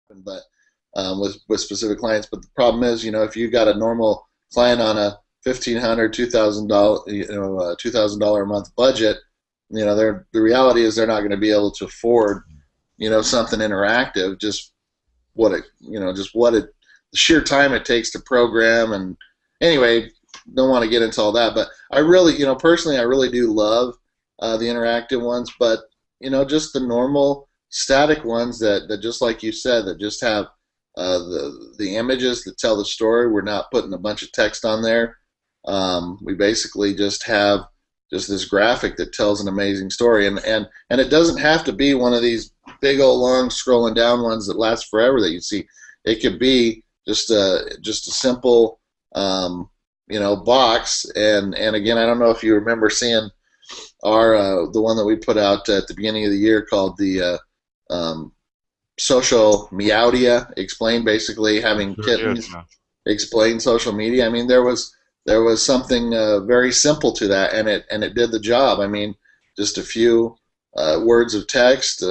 but with specific clients. But the problem is, if you got a normal client on a $1,500, $2,000, $2,000 a month budget, the reality is they're not going to be able to afford, something interactive. The sheer time it takes to program. And anyway, don't want to get into all that, but I really, personally, I really do love the interactive ones, but just the normal static ones that just like you said, that just have the images that tell the story. We're not putting a bunch of text on there. We basically just have just this graphic that tells an amazing story, and it doesn't have to be one of these big old long scrolling down ones that last forever that you see. It could be just a simple box. And again, I don't know if you remember seeing our the one that we put out at the beginning of the year called the social meowdia, explain, basically having kittens explain social media. I mean, there was something very simple to that, and it did the job. I mean, just a few words of text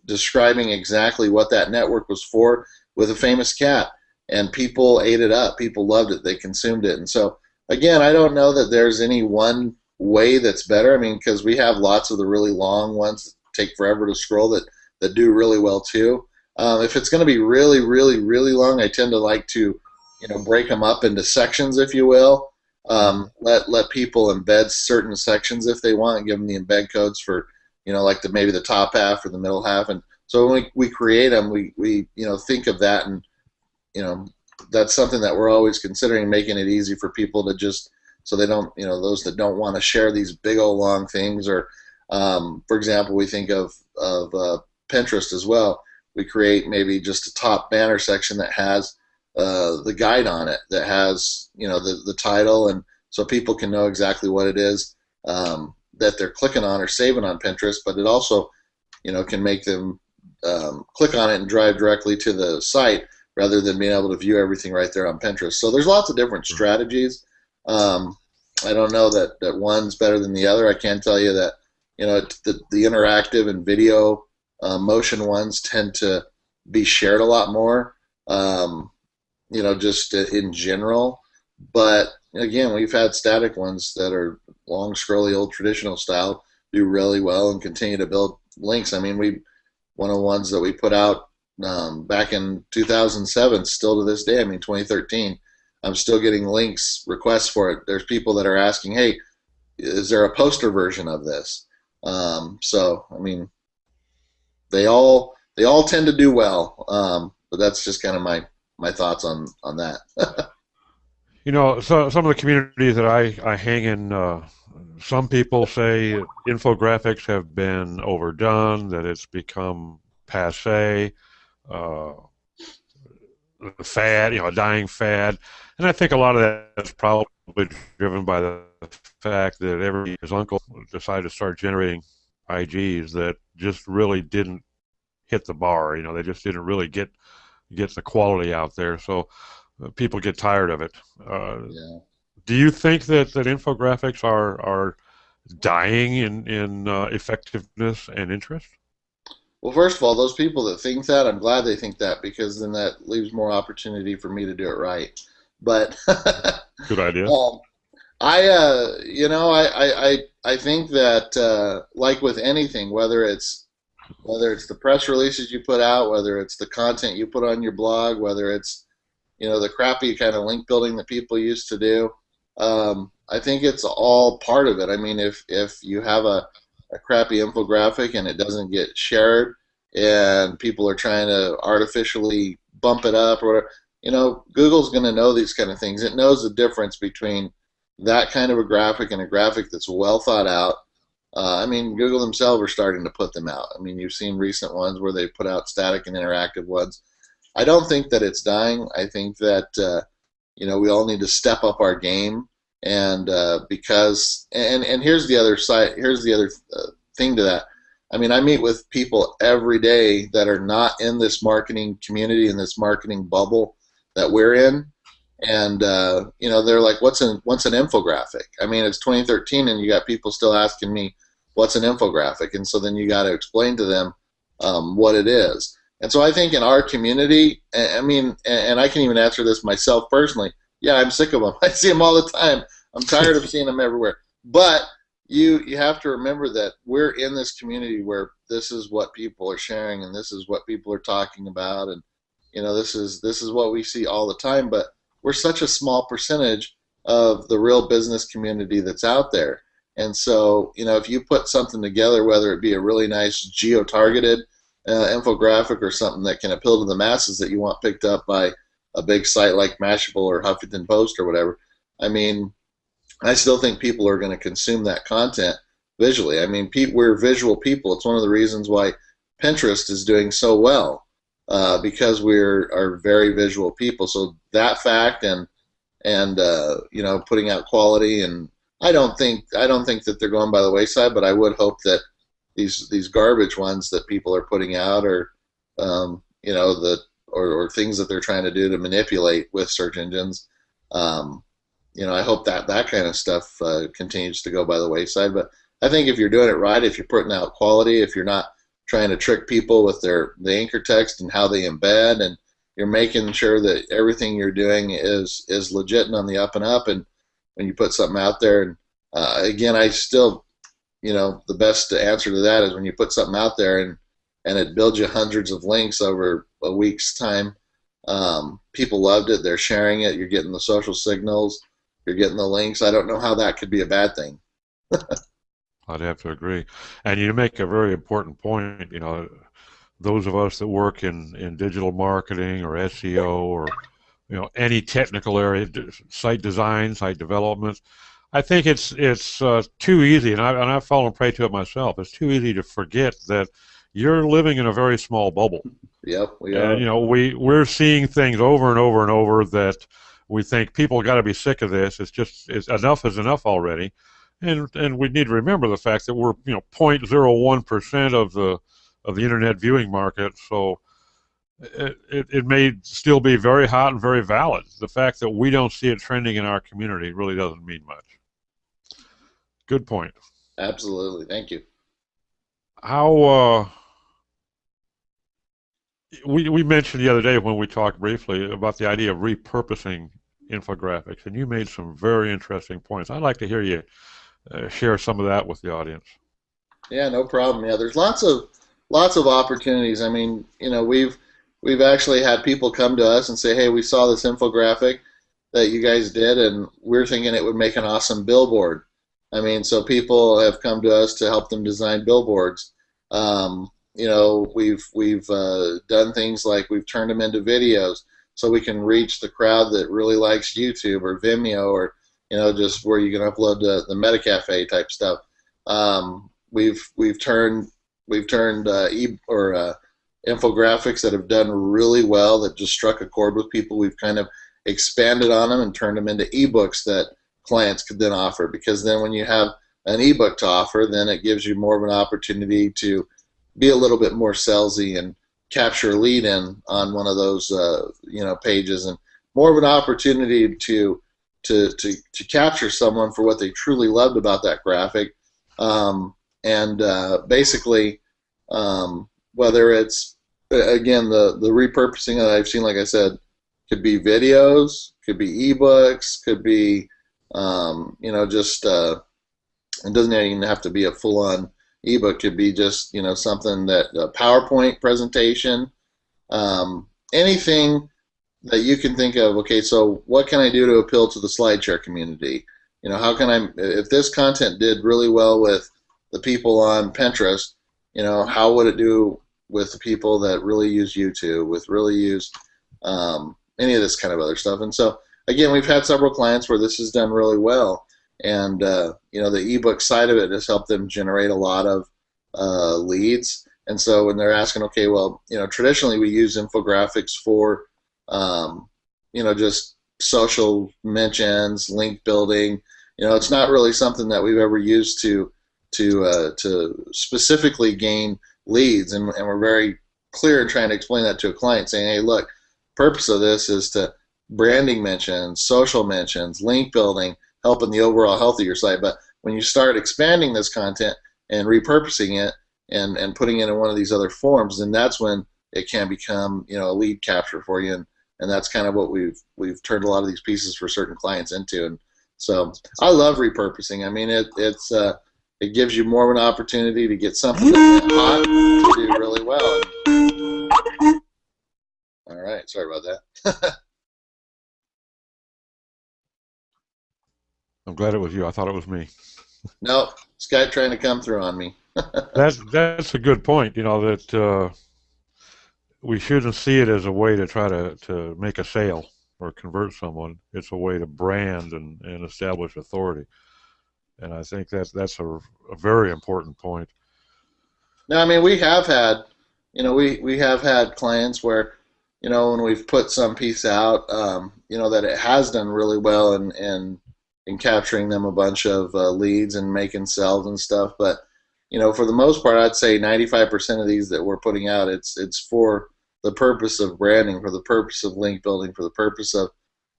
describing exactly what that network was for, with a famous cat, and people ate it up. People loved it. They consumed it. And so, again, I don't know that there's any one way that's better. I mean, because we have lots of the really long ones that take forever to scroll that do really well too. If it's going to be really, really, really long, I tend to like to, break them up into sections, if you will. Let people embed certain sections if they want, and give them the embed codes for, like maybe the top half or the middle half. And so when we create them, we think of that, and that's something that we're always considering, making it easy for people to just, so they don't, those that don't want to share these big old long things. Or for example, we think of Pinterest as well. We create maybe just a top banner section that has the guide on it, that has the title, and so people can know exactly what it is that they're clicking on or saving on Pinterest. But it also can make them click on it and drive directly to the site, rather than being able to view everything right there on Pinterest. So there's lots of different strategies. I don't know that one's better than the other. I can tell you that the interactive and video motion ones tend to be shared a lot more, just in general. But again, we've had static ones that are long, scrolly, old traditional style do really well and continue to build links. I mean, one of the ones that we put out back in 2007, still to this day, I mean 2013, I'm still getting requests for it. There's people that are asking, hey, is there a poster version of this? So I mean, they all tend to do well, but that's just kind of my thoughts on that. So some of the communities that I hang in, some people say infographics have been overdone, that it's become passe, uh, a fad, a dying fad. And I think a lot of that is probably driven by the fact that his uncle decided to start generating IGs that just really didn't hit the bar. They just didn't really get the quality out there. So people get tired of it. Yeah. Do you think that infographics are dying in effectiveness and interest? Well, first of all, those people that think that, I'm glad they think that, because then that leaves more opportunity for me to do it right. But Good idea. I think that like with anything, whether it's the press releases you put out, whether it's the content you put on your blog, whether it's the crappy kind of link building that people used to do, I think it's all part of it. I mean, if you have a crappy infographic and it doesn't get shared, and people are trying to artificially bump it up or whatever, Google's going to know these kind of things. It knows the difference between that kind of a graphic and a graphic that's well thought out. I mean, Google themselves are starting to put them out. I mean, you've seen recent ones where they put out static and interactive ones. I don't think that it's dying. I think that we all need to step up our game, and because here's the other side. Here's the other thing to that. I mean, I meet with people every day that are not in this marketing community, in this marketing bubble that we're in, and they're like, "What's an infographic?" I mean, it's 2013, and you got people still asking me, "What's an infographic?" And so then you got to explain to them what it is. And so I think in our community, I mean, and I can even answer this myself personally. Yeah, I'm sick of them. I see them all the time. I'm tired of seeing them everywhere. But you have to remember that we're in this community where this is what people are sharing and this is what people are talking about, and this is what we see all the time. But we're such a small percentage of the real business community that's out there. And so, if you put something together, whether it be a really nice geo-targeted infographic or something that can appeal to the masses that you want picked up by a big site like Mashable or Huffington Post or whatever, I mean, I still think people are going to consume that content visually. I mean, we're visual people. It's one of the reasons why Pinterest is doing so well, because are very visual people. So that fact and putting out quality, and I don't think that they're going by the wayside, but I would hope that these garbage ones that people are putting out, or or things that they're trying to do to manipulate with search engines. I hope that kind of stuff continues to go by the wayside. But I think if you're doing it right, if you're putting out quality, if you're not trying to trick people with the anchor text and how they embed, and you're making sure that everything you're doing is legit and on the up and up, and when you put something out there, and again, I still, the best answer to that is when you put something out there and it builds you hundreds of links over a week's time. People loved it. They're sharing it. You're getting the social signals. You're getting the links. I don't know how that could be a bad thing. I'd have to agree. And you make a very important point. Those of us that work in digital marketing or SEO or any technical area, site design, site development, I think it's too easy, and I've fallen prey to it myself. It's too easy to forget that you're living in a very small bubble. Yep, we are. And we're seeing things over and over and over that we think people got to be sick of this. It's enough is enough already, and we need to remember the fact that we're 0.01% of the internet viewing market. So it may still be very hot and very valid. The fact that we don't see it trending in our community really doesn't mean much. Good point. Absolutely. Thank you. How we mentioned the other day when we talked briefly about the idea of repurposing infographics, and you made some very interesting points. I'd like to hear you share some of that with the audience. Yeah, no problem. Yeah, there's lots of opportunities. I mean, we've actually had people come to us and say, "Hey, we saw this infographic that you guys did, and we're thinking it would make an awesome billboard." I mean, so people have come to us to help them design billboards. We've done things like we've turned them into videos so we can reach the crowd that really likes YouTube or Vimeo, or just where you can upload the Metacafe type stuff. We've turned infographics that have done really well, that just struck a chord with people. We've kind of expanded on them and turned them into ebooks that clients could then offer, because then when you have an ebook to offer, then it gives you more of an opportunity to be a little bit more salesy and capture a lead in on one of those pages, and more of an opportunity to capture someone for what they truly loved about that graphic, basically whether it's again the repurposing that I've seen, like I said, could be videos, could be ebooks, could be it doesn't even have to be a full-on ebook. Could be just something that a PowerPoint presentation, anything that you can think of. Okay, so what can I do to appeal to the SlideShare community? How can if this content did really well with the people on Pinterest, how would it do with the people that really use YouTube, with really use any of this kind of other stuff? And so again, we've had several clients where this has done really well, and the ebook side of it has helped them generate a lot of leads. And so when they're asking, okay, well, traditionally we use infographics for just social mentions, link building. It's not really something that we've ever used to specifically gain leads, and we're very clear in trying to explain that to a client, saying, hey, look, purpose of this is to branding mentions, social mentions, link building, helping the overall health of your site. But when you start expanding this content and repurposing it and putting it in one of these other forms, then that's when it can become, you know, a lead capture for you, and that's kind of what we've turned a lot of these pieces for certain clients into. And so I love repurposing. I mean, it gives you more of an opportunity to get something that's hot to do really well. All right, sorry about that. I'm glad it was you. I thought it was me. Nope, this guy trying to come through on me. That's a good point. You know that we shouldn't see it as a way to try to make a sale or convert someone. It's a way to brand and establish authority. And I think that's a very important point. No, I mean, we have had, you know, we have had clients where, you know, when we've put some piece out, you know, that it has done really well in capturing them a bunch of leads and making sales and stuff. But, you know, for the most part, I'd say 95% of these that we're putting out, it's for the purpose of branding, for the purpose of link building, for the purpose of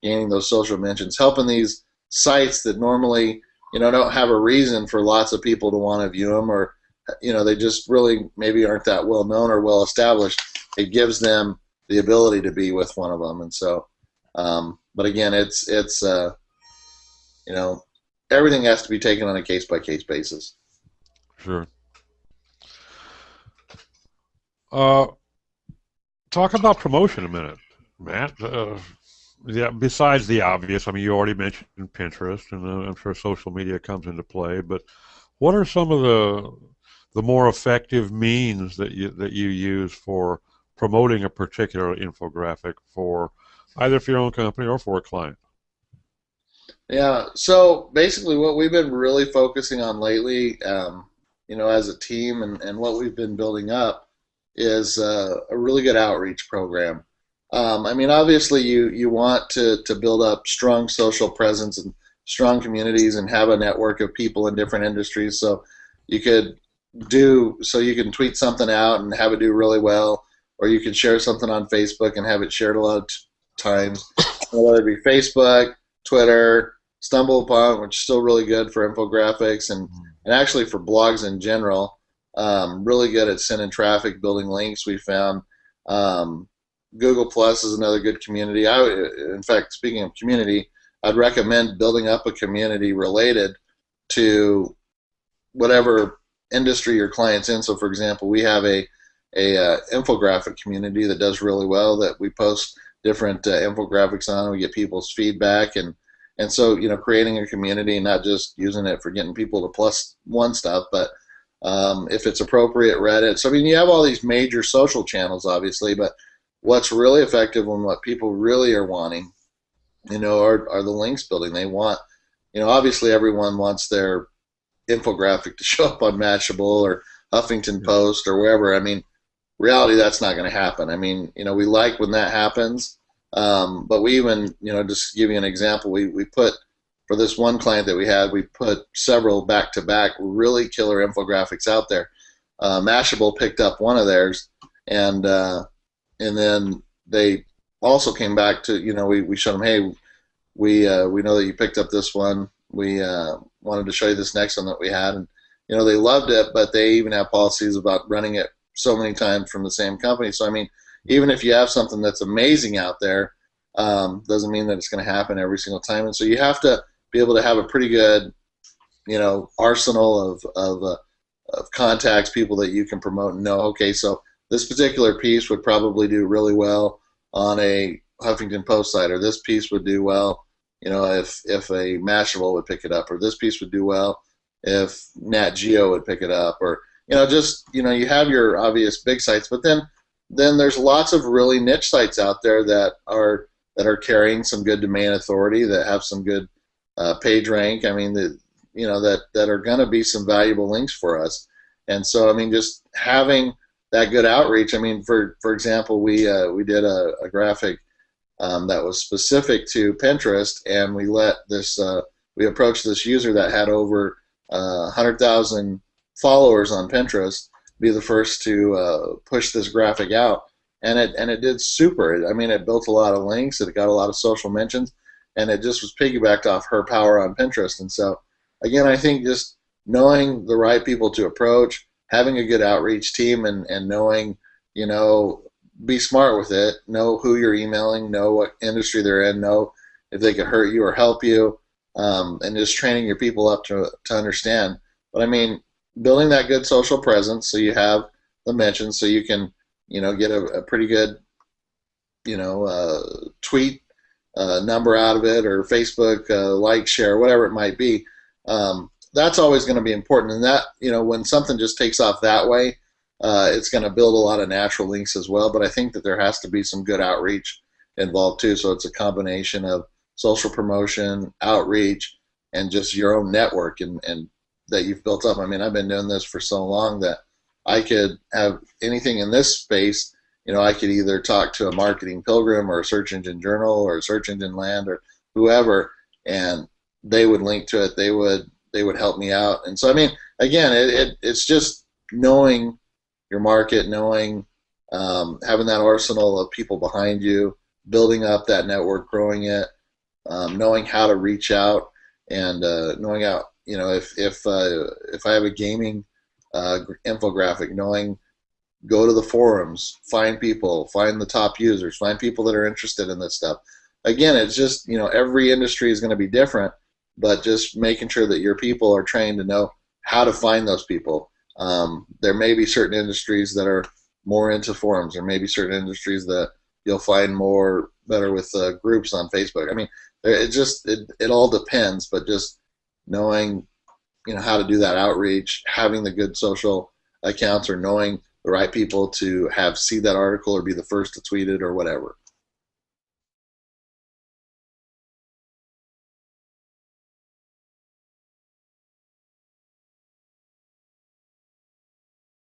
gaining those social mentions, helping these sites that normally, you know, don't have a reason for lots of people to want to view them, or, you know, they just really maybe aren't that well known or well established. It gives them the ability to be with one of them. And so, but again, it's you know, everything has to be taken on a case by case basis. Sure. Talk about promotion a minute, Matt. Yeah, besides the obvious, I mean, you already mentioned Pinterest, and I'm sure social media comes into play. But what are some of the more effective means that you use for promoting a particular infographic for either for your own company or for a client? Yeah, so basically what we've been really focusing on lately, you know, as a team, and what we've been building up is a really good outreach program. I mean, obviously you want to build up strong social presence and strong communities and have a network of people in different industries. So you could you can tweet something out and have it do really well, or you can share something on Facebook and have it shared a lot of times, whether it be Facebook, Twitter, StumbleUpon, which is still really good for infographics and actually for blogs in general. Really good at sending traffic, building links. We found Google Plus is another good community. In fact, speaking of community, I'd recommend building up a community related to whatever industry your client's in. So, for example, we have a infographic community that does really well, that we post different infographics on. We get people's feedback, and so, you know, creating a community and not just using it for getting people to plus one stuff, but if it's appropriate, Reddit. So, I mean, you have all these major social channels, obviously, but what's really effective and what people really are wanting, you know, are the links building. They want, you know, obviously everyone wants their infographic to show up on Mashable or Huffington Post or wherever. I mean, reality, that's not going to happen. I mean, you know, we like when that happens, but we even, you know, just to give you an example, we put, for this one client that we had, we put several back-to-back really killer infographics out there. Mashable picked up one of theirs, and then they also came back to, you know, we showed them, hey, we know that you picked up this one. We wanted to show you this next one that we had, and you know, they loved it, but they even have policies about running it so many times from the same company. So I mean, even if you have something that's amazing out there, doesn't mean that it's going to happen every single time. And so you have to be able to have a pretty good, you know, arsenal of contacts, people that you can promote and know, okay, so this particular piece would probably do really well on a Huffington Post site, or this piece would do well, you know, if a Mashable would pick it up, or this piece would do well if Nat Geo would pick it up, or, you know, just, you know, you have your obvious big sites, but then there's lots of really niche sites out there that are carrying some good domain authority, that have some good page rank. I mean, you know, that are going to be some valuable links for us. And so, I mean, just having that good outreach. I mean, for example, we did a graphic that was specific to Pinterest, and we approached this user that had over 100,000 followers on Pinterest, be the first to push this graphic out, and it did super. I mean, it built a lot of links, it got a lot of social mentions, and it just was piggybacked off her power on Pinterest. And so, again, I think just knowing the right people to approach, having a good outreach team, and knowing, you know, be smart with it. Know who you're emailing. Know what industry they're in. Know if they could hurt you or help you, and just training your people up to understand. But I mean, building that good social presence so you have the mentions, so you can get a pretty good tweet number out of it, or Facebook like, share, whatever it might be. That's always going to be important. And that, when something just takes off that way, it's going to build a lot of natural links as well. But I think that there has to be some good outreach involved too. So it's a combination of social promotion, outreach, and just your own network and that you've built up. I mean, I've been doing this for so long that I could have anything in this space. I could either talk to a marketing pilgrim or a search engine journal or a search engine land or whoever, and they would link to it. They would help me out. And so, I mean, again, it's just knowing your market, knowing, having that arsenal of people behind you, building up that network, growing it, knowing how to reach out, and knowing how, if I have a gaming infographic, knowing, go to the forums, find people, find the top users, find people that are interested in this stuff. Again, it's just, every industry is going to be different, but just making sure that your people are trained to know how to find those people. There may be certain industries that are more into forums. There may be certain industries that you'll find more better with groups on Facebook. I mean, it all depends, but just knowing, how to do that outreach, having the good social accounts, or knowing the right people to see that article or be the first to tweet it or whatever.